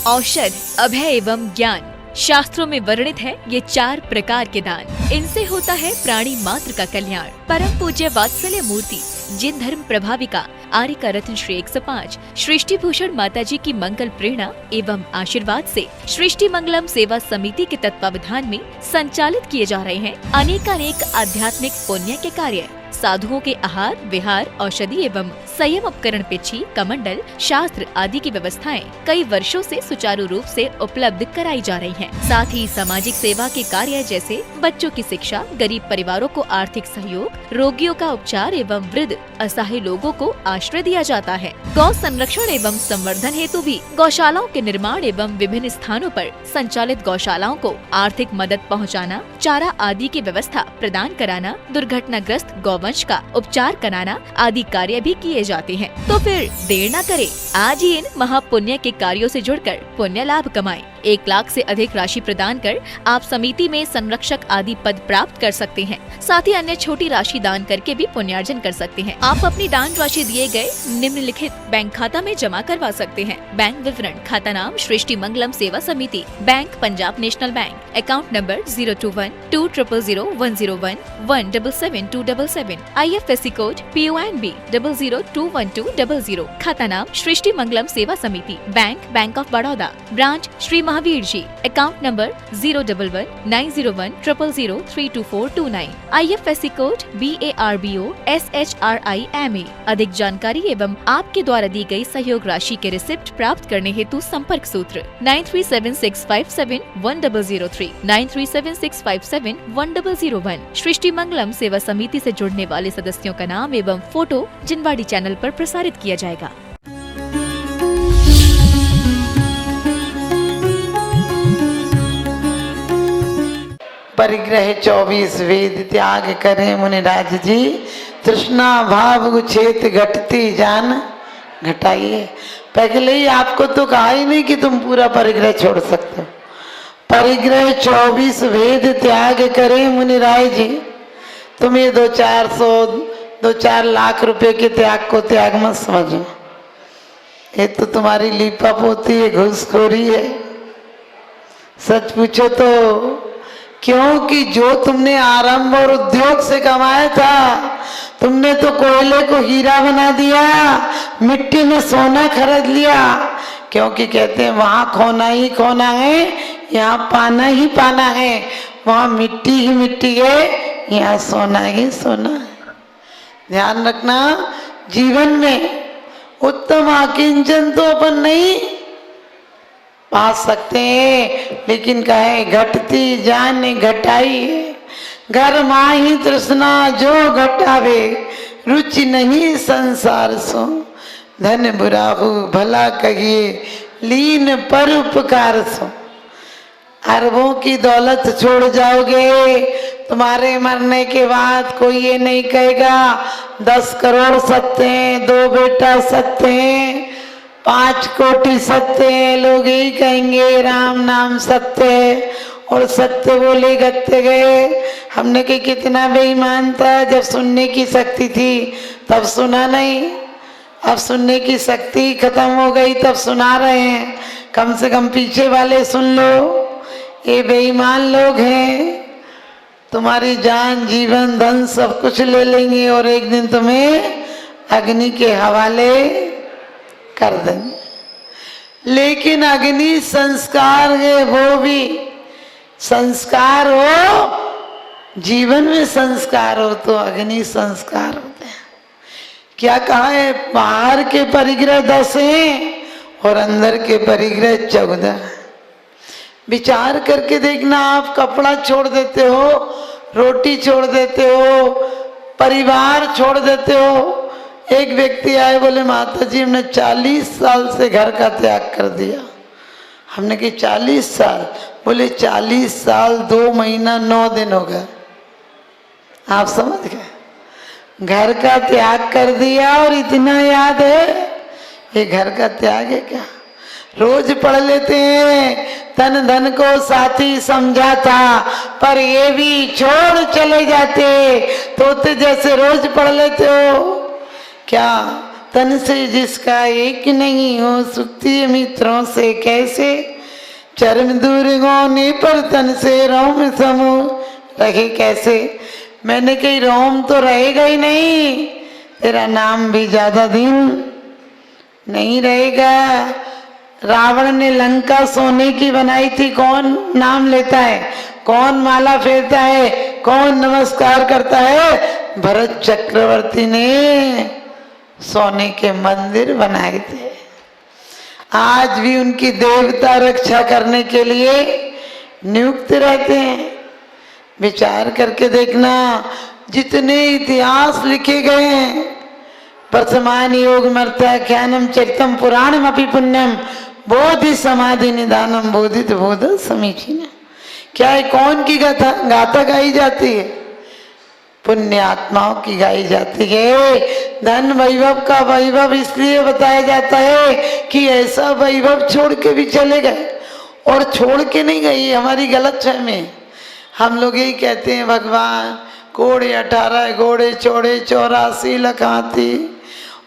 औषध, अभय एवं ज्ञान। शास्त्रों में वर्णित है ये 4 प्रकार के दान। इनसे होता है प्राणी मात्र का कल्याण। परम पूज्य वात्सल्य मूर्ति जिन धर्म प्रभाविका आर्यका रत्न श्री 105 सृष्टि भूषण माता जी की मंगल प्रेरणा एवं आशीर्वाद से सृष्टि मंगलम सेवा समिति के तत्वावधान में संचालित किए जा रहे हैं अनेकानेक आध्यात्मिक पुण्य के कार्य। साधुओं के आहार, विहार, औषधि एवं संयम उपकरण, पिछी, कमंडल, शास्त्र आदि की व्यवस्थाएं कई वर्षों से सुचारू रूप से उपलब्ध कराई जा रही हैं। साथ ही सामाजिक सेवा के कार्य जैसे बच्चों की शिक्षा, गरीब परिवारों को आर्थिक सहयोग, रोगियों का उपचार एवं वृद्ध असहाय लोगों को आश्रय दिया जाता है। गौ संरक्षण एवं संवर्धन हेतु भी गौशालाओं के निर्माण एवं विभिन्न स्थानों पर संचालित गौशालाओं को आर्थिक मदद पहुँचाना, चारा आदि की व्यवस्था प्रदान कराना, दुर्घटनाग्रस्त गौवंश का उपचार कराना आदि कार्य भी किए जाते हैं। तो फिर देर न करें, आज ही इन महापुण्य के कार्यों से जुड़कर पुण्य लाभ कमाएं। 1 लाख से अधिक राशि प्रदान कर आप समिति में संरक्षक आदि पद प्राप्त कर सकते हैं। साथ ही अन्य छोटी राशि दान करके भी पुण्यार्जन कर सकते हैं। आप अपनी दान राशि दिए गए निम्नलिखित बैंक खाता में जमा करवा सकते हैं। बैंक विवरण: खाता नाम Srishti Mangalam Seva Samiti, bank Punjab national bank, account number 021-2001-177-277, IFSC code PONB 0021200। खाता नाम Srishti Mangalam Seva Samiti, bank of Baroda, branch Shri Mahavir ji, account number 011-901-000-32429, IFSC code BARBO SHRIMA। अधिक जानकारी एवं आपके द्वारा दी गई सहयोग राशि के रिसिप्ट प्राप्त करने हेतु संपर्क सूत्र 9376571003, 9376571001। सृष्टि मंगलम सेवा समिति से जुड़ने वाले सदस्यों का नाम एवं फोटो जिनवाड़ी चैनल पर प्रसारित किया जाएगा। परिग्रह 24 वेद त्याग करें मुनिराज जी, तृष्णा भाव उछेत घटती जान घटाइए। पहले ही आपको तो कहा ही नहीं कि तुम पूरा परिग्रह छोड़ सकते हो। परिग्रह 24 वेद त्याग करें मुनिराज जी। तुम्हें 2-4 लाख रुपए के त्याग को त्याग मत समझो। ये तो तुम्हारी लीपा पोती है, घूसखोरी है। सच पूछो तो क्योंकि जो तुमने आरंभ और उद्योग से कमाया था, तुमने तो कोयले को हीरा बना दिया, मिट्टी में सोना खरीद लिया। क्योंकि कहते हैं वहां खोना ही खोना है, यहाँ पाना ही पाना है। वहां मिट्टी ही मिट्टी है, यहाँ सोना ही सोना है। ध्यान रखना, जीवन में उत्तम आकिंचन तो अपन नहीं पा सकते हैं, लेकिन कहे घटती जान घटाई। घर माही तृष्णा जो घटावे, रुचि नहीं संसार सो। धन बुराहु भला कहिए, लीन पर उपकार सो। अरबों की दौलत छोड़ जाओगे, तुम्हारे मरने के बाद कोई ये नहीं कहेगा 10 करोड़ सत्य हैं, 2 बेटा सत्य हैं, 5 कोटि सत्य है। लोग यही कहेंगे राम नाम सत्य है, और सत्य बोले गत्ते गए। हमने कि कितना बेईमान था, जब सुनने की शक्ति थी तब सुना नहीं। अब सुनने की शक्ति खत्म हो गई तब सुना रहे हैं। कम से कम पीछे वाले सुन लो। ये बेईमान लोग हैं, तुम्हारी जान जीवन धन सब कुछ ले लेंगे और एक दिन तुम्हें अग्नि के हवाले कर देंगे। लेकिन अग्नि संस्कार है, वो भी संस्कार हो, जीवन में संस्कार हो तो अग्नि संस्कार होते हैं। क्या कहा है, बाहर के परिग्रह 10 हैं और अंदर के परिग्रह 14। विचार करके देखना, आप कपड़ा छोड़ देते हो, रोटी छोड़ देते हो, परिवार छोड़ देते हो। एक व्यक्ति आए, बोले माता जी हमने 40 साल से घर का त्याग कर दिया। हमने कि 40 साल? बोले 40 साल 2 महीना 9 दिन हो गए। आप समझ गए, घर का त्याग कर दिया और इतना याद है। ये घर का त्याग है क्या? रोज पढ़ लेते हैं, तन धन को साथी समझा था, पर ये भी छोड़ चले जाते। तोते जैसे रोज पढ़ लेते हो क्या? तन से जिसका एक नहीं हो, सुखती मित्रों से कैसे। चर्म दूर होने पर तन से रोम समूह रहे कैसे। मैंने कही रोम तो रहेगा ही नहीं, तेरा नाम भी ज्यादा दिन नहीं रहेगा। रावण ने लंका सोने की बनाई थी, कौन नाम लेता है, कौन माला फेरता है, कौन नमस्कार करता है। भरत चक्रवर्ती ने सोने के मंदिर बनाए थे। आज भी उनकी देवता रक्षा करने के लिए नियुक्त रहते हैं। विचार करके देखना, जितने इतिहास लिखे गए हैं, वर्तमान योग मर्त्याख्यानम चरितम पुराणम अपि पुण्यम बोधि समाधि निदानम बोधित बोध समीचीन। क्या है, कौन की गाथा गाई जाती है? पुण्य आत्माओं की गाई जाती है। धन वैभव का वैभव इसलिए बताया जाता है कि ऐसा वैभव छोड़ के भी चले गए, और छोड़ के नहीं गए, ये हमारी गलत फहमी है। हम लोग यही कहते हैं भगवान घोड़े 18 घोड़े चौड़े 84 लाख हाथी,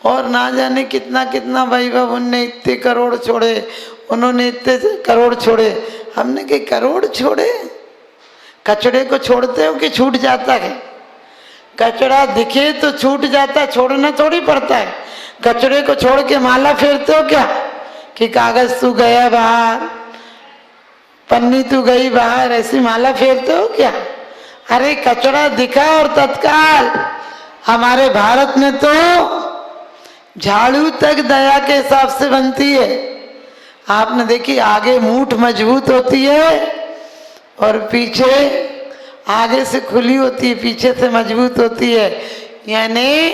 और ना जाने कितना कितना वैभव, उनने इतने करोड़ छोड़े, उन्होंने इतने करोड़ छोड़े। हमने कई करोड़ छोड़े? कचड़े को छोड़ते हो कि छूट जाता है? कचड़ा दिखे तो छूट जाता है, छोड़ना थोड़ी पड़ता है। कचड़े को छोड़ के माला फेरते हो क्या कि कागज तू गया बाहर, पन्नी तू गई बाहर, ऐसी माला फेरते हो क्या? अरे कचड़ा दिखा और तत्काल। हमारे भारत में तो झाड़ू तक दया के हिसाब से बनती है। आपने देखी, आगे मूठ मजबूत होती है और पीछे आगे से खुली होती है, पीछे से मजबूत होती है। यानी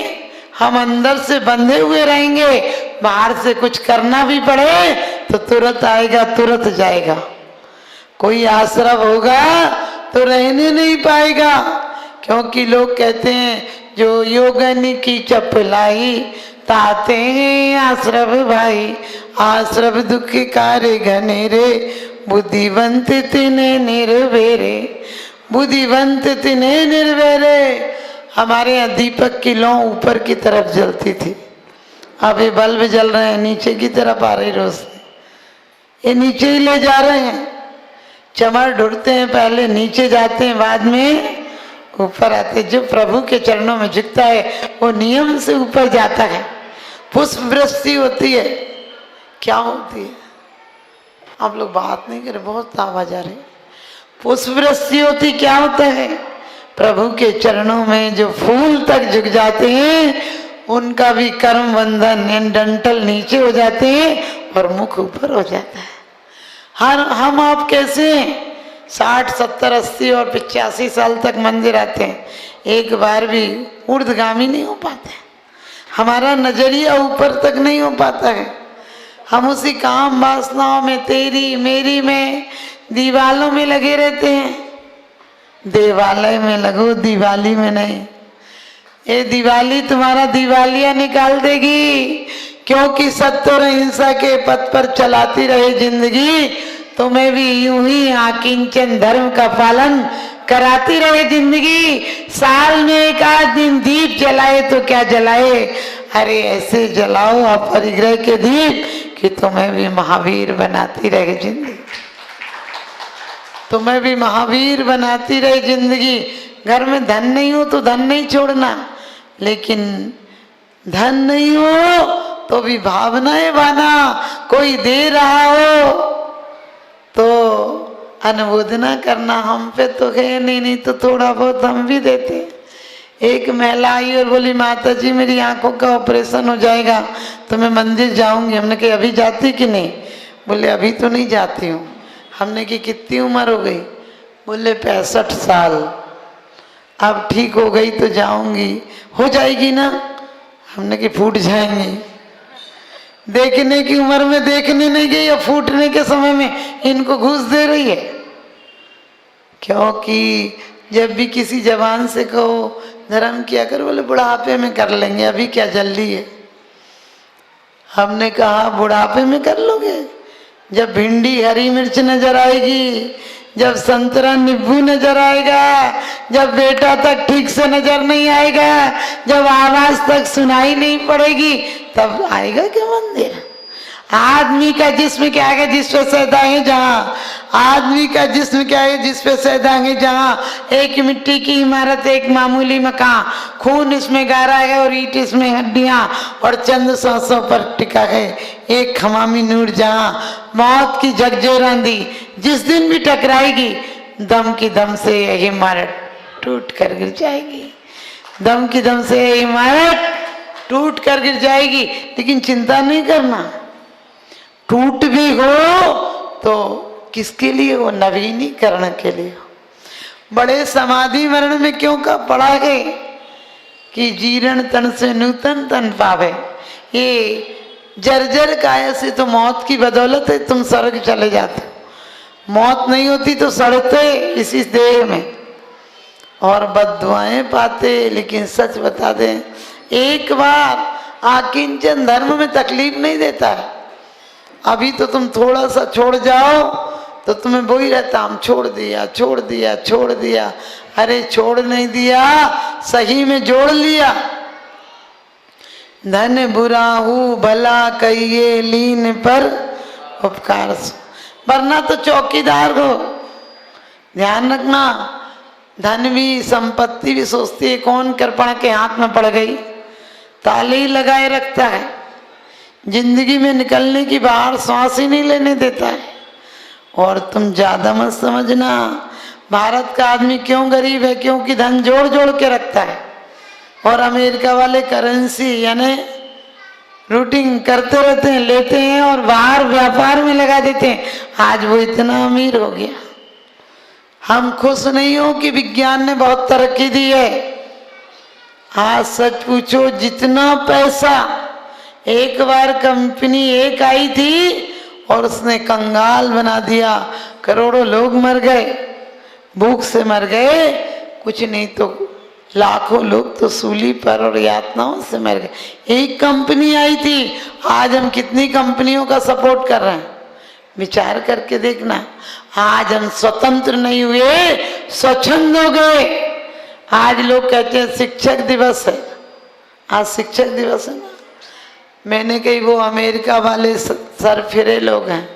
हम अंदर से बंधे हुए रहेंगे, बाहर से कुछ करना भी पड़े तो तुरंत आएगा तुरंत जाएगा। कोई आश्रम होगा तो रहने नहीं पाएगा, क्योंकि लोग कहते हैं जो योगनी की चपलाई ताते हैं आश्रम भाई। आश्रम दुख कार्य घनेरे बुद्धिवंत तिने निर्वेरे, बुद्धिवंत तिने निर्वेरे। हमारे यहाँ दीपक की लौ ऊपर की तरफ जलती थी, अब ये बल्ब जल रहे हैं नीचे की तरफ आ रही रोशनी, ये नीचे ही ले जा रहे हैं। चमर ढूंढते हैं, पहले नीचे जाते हैं, बाद में ऊपर आते। जो प्रभु के चरणों में झुकता है वो नियम से ऊपर जाता है। पुष्प वृष्टि होती है, क्या होती है? आप लोग बात नहीं कर रहे, बहुत आवाज आ रही। पुष्प वृष्टि होती, क्या होता है? प्रभु के चरणों में जो फूल तक झुक जाते हैं उनका भी कर्म बंधन डंटल नीचे हो जाते हैं और मुख ऊपर हो जाता है। हम आप कैसे 60 70 80 और 85 साल तक मंदिर आते हैं, एक बार भी ऊर्ध्वगामी नहीं हो पाते। हमारा नजरिया ऊपर तक नहीं हो पाता है। हम उसी काम वासनाओं में, तेरी मेरी में, दीवालों में लगे रहते हैं। देवालय में लगो, दिवाली में नहीं। ये दिवाली तुम्हारा दिवालिया निकाल देगी, क्योंकि सत्य और अहिंसा के पथ पर चलाती रहे जिंदगी, तुम्हें भी यूं ही आकिंचन धर्म का पालन कराती रहे जिंदगी। साल में एक आध दिन दीप जलाए तो क्या जलाए, अरे ऐसे जलाओ अपरिग्रह के दीप कि तुम्हें भी महावीर बनाती रहे जिंदगी, तुम्हें भी महावीर बनाती रहे जिंदगी। घर में धन नहीं हो तो धन नहीं छोड़ना, लेकिन धन नहीं हो तो भी भावनाएं बना। कोई दे रहा हो तो अनुमोदना करना। हम पे तो है नहीं तो थोड़ा बहुत हम भी देते। एक महिला आई और बोली, माता जी मेरी आंखों का ऑपरेशन हो जाएगा तो मैं मंदिर जाऊंगी। हमने कहा अभी जाती कि नहीं? बोले अभी तो नहीं जाती हूँ। हमने की कितनी उम्र हो गई? बोले 65 साल। अब ठीक हो गई तो जाऊंगी। हो जाएगी ना? हमने की फूट जाएंगी। देखने की उम्र में देखने नहीं गई और फूटने के समय में इनको घूस दे रही है। क्योंकि जब भी किसी जवान से कहो धर्म किया कर, बोले बुढ़ापे में कर लेंगे, अभी क्या जल्दी है। हमने कहा बुढ़ापे में कर लोगे? जब भिंडी हरी मिर्च नजर आएगी, जब संतरा नींबू नजर आएगा, जब बेटा तक ठीक से नजर नहीं आएगा, जब आवाज तक सुनाई नहीं पड़ेगी, तब आएगा क्या मंदिर? आदमी का जिस्म क्या है जिस पे सैदाएं जहां, आदमी का जिस्म क्या है जिस पे सैदाएं जहां। एक मिट्टी की इमारत, एक मामूली मकान, खून इसमें गारा है और ईंट इसमें हड्डियां, और चंद सांसों पर टिका है एक खमामी नूर जहां। मौत की झकझोरांदी जिस दिन भी टकराएगी, दम की दम से यह इमारत टूट कर गिर जाएगी, दम की दम से यह इमारत टूट कर गिर जाएगी। लेकिन चिंता नहीं करना, टूट भी हो तो किसके लिए हो? नवीनीकरण के लिए हो। बड़े समाधि मरण में क्यों का पड़ा है कि जीर्ण तन से नूतन तन पावे। ये जर्जर काया से तो मौत की बदौलत है तुम स्वर्ग चले जाते हो, मौत नहीं होती तो सड़ते इसी देह में और बद्दुआएं पाते। लेकिन सच बता दें, एक बार आकिंचन धर्म में तकलीफ नहीं देता है। अभी तो तुम थोड़ा सा छोड़ जाओ तो तुम्हें वो ही रहता, हम छोड़ दिया छोड़ दिया छोड़ दिया। अरे छोड़ नहीं दिया, सही में जोड़ लिया। धन बुरा हूँ भला कहिए लीन पर उपकार सो, वरना तो चौकीदार हो। ध्यान रखना, धन भी संपत्ति भी सोचती है कौन कृपण के हाथ में पड़ गई, ताले ही लगाए रखता है, जिंदगी में निकलने की बाहर सांस ही नहीं लेने देता है। और तुम ज्यादा मत समझना, भारत का आदमी क्यों गरीब है, क्योंकि धन जोड़ जोड़ के रखता है। और अमेरिका वाले करेंसी यानी रूटिंग करते रहते हैं, लेते हैं और बाहर व्यापार में लगा देते हैं। आज वो इतना अमीर हो गया। हम खुश नहीं हो कि विज्ञान ने बहुत तरक्की दी है। आज सच पूछो, जितना पैसा, एक बार कंपनी एक आई थी और उसने कंगाल बना दिया, करोड़ों लोग मर गए, भूख से मर गए, कुछ नहीं तो लाखों लोग तो सूली पर और यातनाओं से मर गए। एक कंपनी आई थी, आज हम कितनी कंपनियों का सपोर्ट कर रहे हैं, विचार करके देखना। आज हम स्वतंत्र नहीं हुए, स्वच्छंद हो गए। आज लोग कहते हैं शिक्षक दिवस है, आज शिक्षक दिवस है ना। मैंने कही वो अमेरिका वाले सर फिरे लोग हैं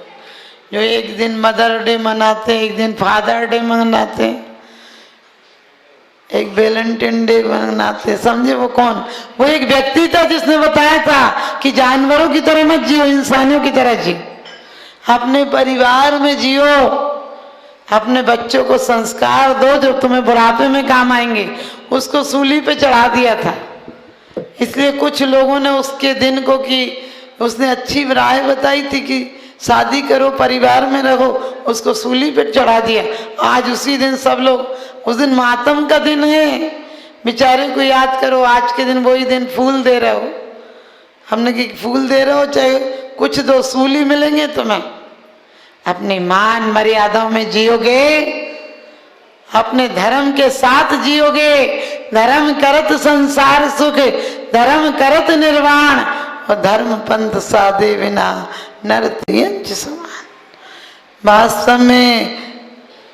जो एक दिन मदर डे मनाते, एक दिन फादर डे मनाते, एक वैलेंटाइन डे मनाते। समझे वो कौन? वो एक व्यक्ति था जिसने बताया था कि जानवरों की तरह मत जियो, इंसानों की तरह जियो, अपने परिवार में जियो, अपने बच्चों को संस्कार दो जो तुम्हें बुढ़ापे में काम आएंगे। उसको सूली पे चढ़ा दिया था। इसलिए कुछ लोगों ने उसके दिन को कि उसने अच्छी राय बताई थी कि शादी करो, परिवार में रहो, उसको सूली पे चढ़ा दिया। आज उसी दिन सब लोग, उस दिन मातम का दिन है, बेचारे को याद करो। आज के दिन वही दिन फूल दे रहे हो, हमने कि फूल दे रहे हो चाहे कुछ दो, सूली मिलेंगे तुम्हें। अपनी मान मर्यादाओं में जियोगे, अपने धर्म के साथ जियोगे। धर्म करत संसार सुख, धर्म करत निर्वाण, और धर्म पंथ साधे बिना नर त्रियंच समान। वास्तव में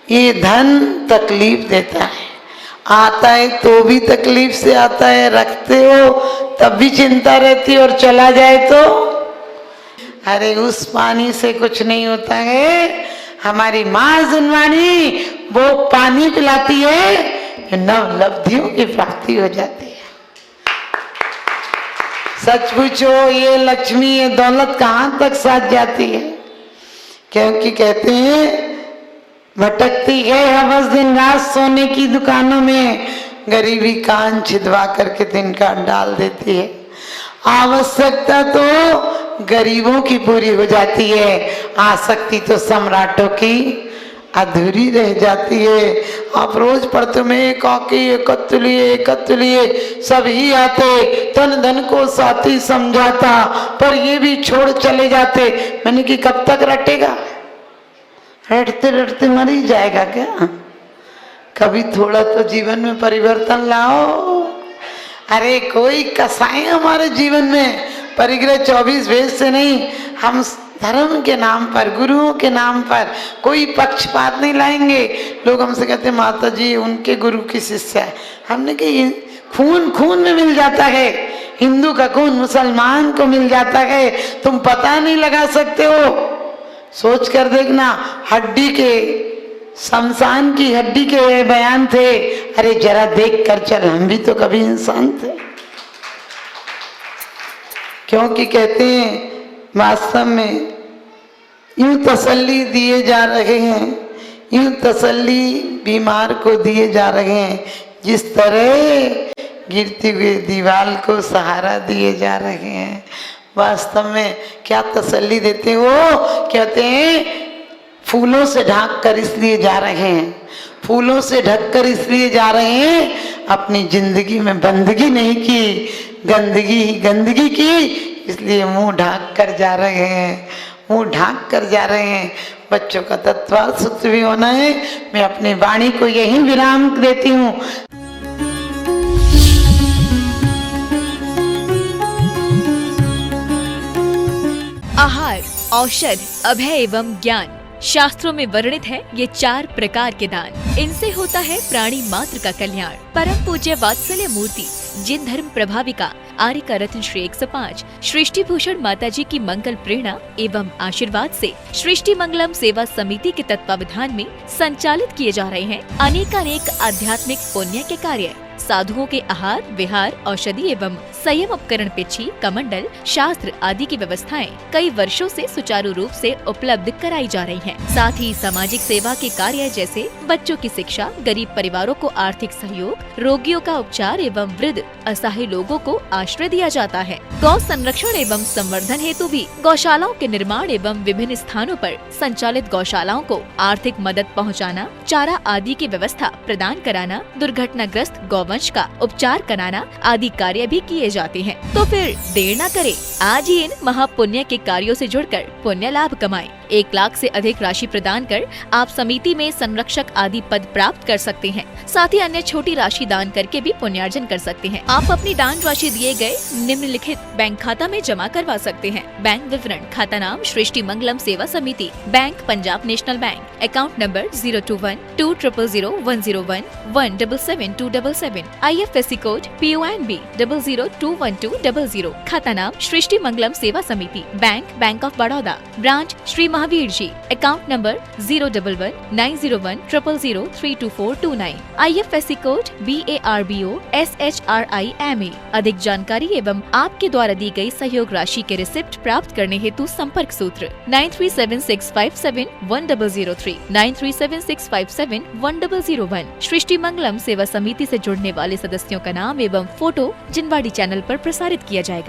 ये धन तकलीफ देता है, आता है तो भी तकलीफ से आता है, रखते हो तब भी चिंता रहती है, और चला जाए तो अरे उस पानी से कुछ नहीं होता है। हमारी माँ जुनवानी वो पानी पिलाती है, नव लब्धियों की प्राप्ति हो जाती है। सच पूछो, ये लक्ष्मी ये दौलत कहाँ तक साथ जाती है? क्योंकि कहते हैं भटकती है हवस दिन रात सोने की दुकानों में, गरीबी कान छिदवा करके दिन का डाल देती है। आवश्यकता तो गरीबों की पूरी हो जाती है, आसक्ति तो सम्राटों की अधूरी रह जाती है। आप रोज पढ़ते में एकत्र लिए सब ही आते, तन धन को साथी समझाता, पर ये भी छोड़ चले जाते। मैंने कि कब तक रटेगा? रटते रटते मर ही जाएगा क्या? कभी थोड़ा तो जीवन में परिवर्तन लाओ। अरे कोई कसाई हमारे जीवन में, परिग्रह 24 वेद से नहीं, हम धर्म के नाम पर, गुरुओं के नाम पर कोई पक्षपात नहीं लाएंगे। लोग हमसे कहते माता जी उनके गुरु की शिष्य है। हमने कहा खून खून में मिल जाता है, हिंदू का खून मुसलमान को मिल जाता है, तुम पता नहीं लगा सकते हो। सोच कर देखना, हड्डी के, शमशान की हड्डी के बयान थे, अरे जरा देख कर चल, हम भी तो कभी इंसान थे। क्योंकि कहते हैं वास्तव में यूं तसल्ली दिए जा रहे हैं, यूं तसल्ली बीमार को दिए जा रहे हैं, जिस तरह गिरती हुई दीवार को सहारा दिए जा रहे हैं। वास्तव में क्या तसल्ली देते हो? कहते हैं फूलों से ढक कर इसलिए जा रहे हैं, फूलों से ढककर इसलिए जा रहे हैं, अपनी जिंदगी में बंदगी नहीं की, गंदगी ही गंदगी की, इसलिए मुंह ढाक कर जा रहे हैं, मुंह ढाक कर जा रहे हैं। बच्चों का तत्वार्थ सूत्र भी होना है। मैं अपनी वाणी को यही विराम देती हूँ। आहार, औषध, अभय एवं ज्ञान शास्त्रों में वर्णित है ये 4 प्रकार के दान। इनसे होता है प्राणी मात्र का कल्याण। परम पूज्य वात्सल्य मूर्ति जिन धर्म प्रभाविका आर्यका रत्न श्री 105 सृष्टि भूषण माता जी की मंगल प्रेरणा एवं आशीर्वाद से सृष्टि मंगलम सेवा समिति के तत्वावधान में संचालित किए जा रहे हैं अनेकानेक आध्यात्मिक पुण्य के कार्य। साधुओं के आहार, विहार, औषधि एवं संयम उपकरण, पिछी, कमंडल, शास्त्र आदि की व्यवस्थाएं कई वर्षों से सुचारू रूप से उपलब्ध कराई जा रही हैं। साथ ही सामाजिक सेवा के कार्य जैसे बच्चों की शिक्षा, गरीब परिवारों को आर्थिक सहयोग, रोगियों का उपचार एवं वृद्ध असहाय लोगों को आश्रय दिया जाता है। गौ संरक्षण एवं संवर्धन हेतु भी गौशालाओं के निर्माण एवं विभिन्न स्थानों पर संचालित गौशालाओं को आर्थिक मदद पहुँचाना, चारा आदि की व्यवस्था प्रदान कराना, दुर्घटनाग्रस्त गौवंश का उपचार कराना आदि कार्य भी किए जाते हैं। तो फिर देर न करें, आज ही इन महापुण्य के कार्यों से जुड़कर पुण्य लाभ कमाएं। 1 लाख से अधिक राशि प्रदान कर आप समिति में संरक्षक आदि पद प्राप्त कर सकते हैं। साथ ही अन्य छोटी राशि दान करके भी पुण्यार्जन कर सकते हैं। आप अपनी दान राशि दिए गए निम्नलिखित बैंक खाता में जमा करवा सकते हैं। बैंक विवरण: खाता नाम Srishti Mangalam Seva Samiti, bank Punjab national bank, account number 021-2001-177-277, IFSC code PONB 0021200, खाता नाम Srishti Mangalam Seva Samiti, bank of Baroda, branch Shri Mahavir ji, account number 011-901-000-32429, IFSC code BARBO SHRIMA। अधिक जानकारी एवं आपके द्वारा दी गई सहयोग राशि के रिसिप्ट प्राप्त करने हेतु संपर्क सूत्र 9376571003, 9376571001। सृष्टि मंगलम सेवा समिति से जुड़ने वाले सदस्यों का नाम एवं फोटो जिनवाड़ी चैनल पर प्रसारित किया जाएगा।